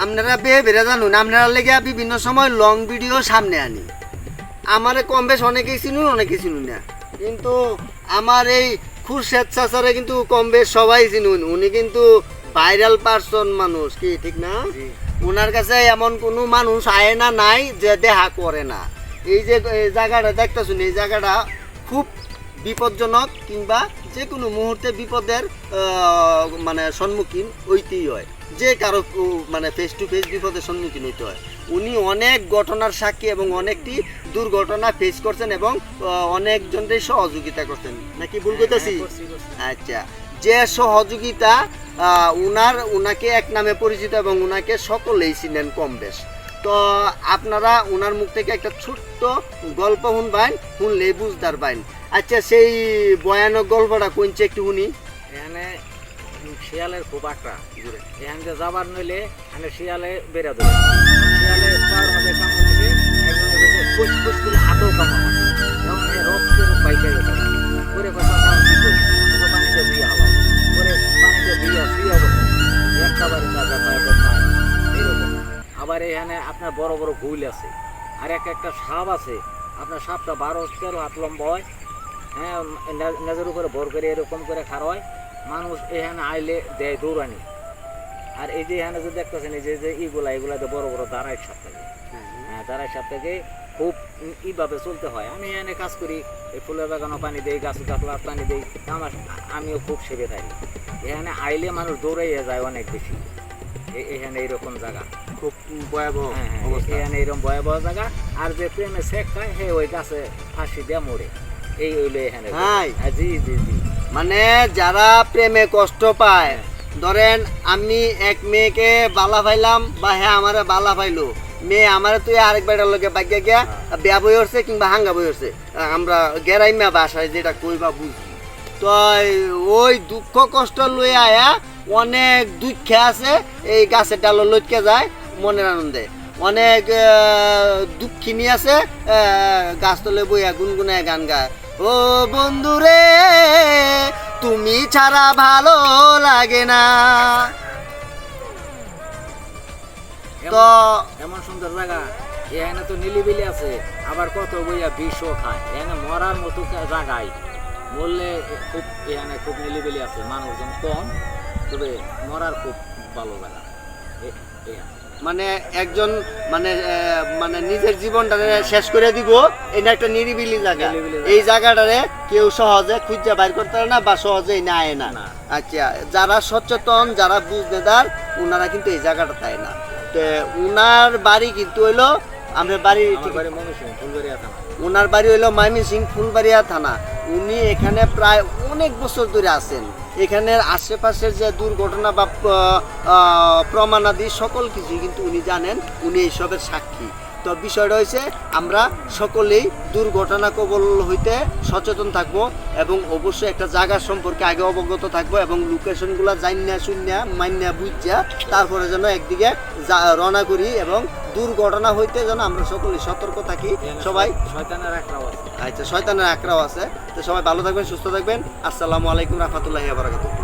আপনারা বেড়ে জানুন, আপনারা লেগে বিভিন্ন সময় লং ভিডিও সামনে আনি। আমারে কম বেশ অনেকেই চিনুন, অনেকেই চিনুন না, কিন্তু আমার এই খুরশেদ চাচারে কিন্তু কম বেশ সবাই চিনুন। উনি কিন্তু ভাইরাল পারসন মানুষ, কি ঠিক না? ওনার কাছে এমন কোনো মানুষ আয় না নাই যে দেখা করে না। এই যে এই জায়গাটা দেখতেছুন, এই জায়গাটা খুব বিপজ্জনক, কিংবা যে কোনো মুহূর্তে বিপদের মানে সম্মুখীন হইতেই হয়, যে কারো মানে ফেস টু ফেস বিপদের সম্মুখীন হইতে হয়। উনি অনেক ঘটনার সাক্ষী এবং অনেকটি দুর্ঘটনা ফেস করছেন এবং অনেকজনের সহযোগিতা করছেন, নাকি ভুল করতেছি? আচ্ছা, যে সহযোগিতা উনাকে এক নামে পরিচিত এবং উনাকে সকলেই চিনেন কম বেশ। তো আপনারা ওনার মুখ থেকে একটা ছোট্ট গল্প শুনলেই বুঝদার পাইন। আচ্ছা, সেই ভয়ানক গল্পটা কোনছে একটু শুনি। এখানে শিয়ালের খুব আটরা ঘুরে, এখান থেকে যাবার নইলে এখানে শিয়ালে বেড়া দেবে। শিয়ালে পাওয়ার মধ্যে কামড় দিবে, একজনের কাছে ফুস ফুস করে হাতেও কামড়, এবং রক্তের বাইকে গেছে করে কথা কি করি, পানিতে দিয়ে হালাও করে, পানিতে দিয়ে শুয়ে বসে একটা বাড়ি তাজা পায় খায় এইরকম। আবার এখানে আপনার বড় বড় হুইল আছে, আর একটা সাপ আছে, আপনার সাপটা 12-13 হাত লম্বা হয়, হ্যাঁ, নেজের উপরে ভর করে এরকম করে খার হয়। মানুষ এখানে আইলে দেয় দৌড়ানি। আর এই যে এখানে যে দেখতেছেন, এই যে এগুলাতে বড় বড় দাঁড়ায় সাপ থাকে, হ্যাঁ, দাঁড়ায় সাপ থেকে খুব এইভাবে চলতে হয়। আমি এখানে কাজ করি, এই ফুলের বাগানও পানি দেই, গাছ গাছলার পানি দেই, আমিও খুব সেবে থাকি। এখানে আইলে মানুষ দৌড়াইয়া যায় অনেক বেশি। এখানে এইরকম জায়গা খুব ভয়াবহ, এখানে এইরকম ভয়াবহ জায়গা। আর যে প্রেমে শেখ খায়, হে ওই গাছে ফাঁসি দিয়ে মরে, এই হইলো এখানে। জি জি জি, মানে যারা প্রেমে কষ্ট পায়, ধরেন আমি এক মেয়েকে বালা পাইলাম, বা হ্যাঁ আমারে বালা পাইলো, মেয়ে আমারে তুই আরেক বেটার লোকে বাগ্যা গিয়া বেয়া বই হচ্ছে কিংবা হাঙ্গা বই হচ্ছে, আমরা গেরাইমা বাসায় যেটা কইবা বুঝি। তো ওই দুঃখ কষ্ট লই আয়া অনেক দুঃখে আছে, এই গাছের ডাল লটকে যায় মনের আনন্দে। অনেক দুঃখিনী আছে, গাছ তলে বইয়া গুনগুনায় গান গায়, ও বন্ধুরে তুমি ছাড়া ভালো লাগে না। তো এমন সুন্দর জায়গা, এখানে তো নিলিবিলি আছে, আবার কত বইয়া বিষও খায়। এখানে মরার মতো জায়গায় মরলে খুব, এখানে খুব নিলিবিলি আছে, মানুষজন কম, তবে মরার খুব ভালো জায়গা। মানে একজন মানে মানে নিজের জীবনটা শেষ করে দিব, এটা একটা নিরিবিলি জায়গা। এই জায়গাটারে কেউ সহজে খুঁজে বাইর করতে পারে না, বা সহজেই নেয় না। আচ্ছা, যারা সচেতন, যারা বুঝনেদার, ওনারা কিন্তু এই জায়গাটা তাই না। তো ওনার বাড়ি কিন্তু হইলো, আমাদের বাড়ি ওনার বাড়ি হইলো ময়মনসিংহ ফুলবাড়িয়া থানা। উনি এখানে প্রায় অনেক বছর ধরে আছেন। এখানের আশেপাশের যে দুর্ঘটনা বা প্রমাণাদি সকল কিছু কিন্তু উনি জানেন, উনি এইসবের সাক্ষী। তো বিষয়টা হয়েছে, আমরা সকলেই দুর্ঘটনা কবল হইতে সচেতন থাকবো, এবং অবশ্যই একটা জায়গা সম্পর্কে আগে অবগত থাকবো, এবং লোকেশনগুলো জানিয়া শুনিয়া মাইনিয়া বুঝিয়া তারপরে যেন একদিকে রওনা করি, এবং দুর্ঘটনা হইতে যেন আমরা সকলেই সতর্ক থাকি। সবাই শয়তানের আকড়াও আছে, আচ্ছা, শয়তানের আকড়াও আছে। তো সবাই ভালো থাকবেন, সুস্থ থাকবেন। আসসালামু আলাইকুম রাহমাতুল্লাহি ওয়া বারাকাতুহু।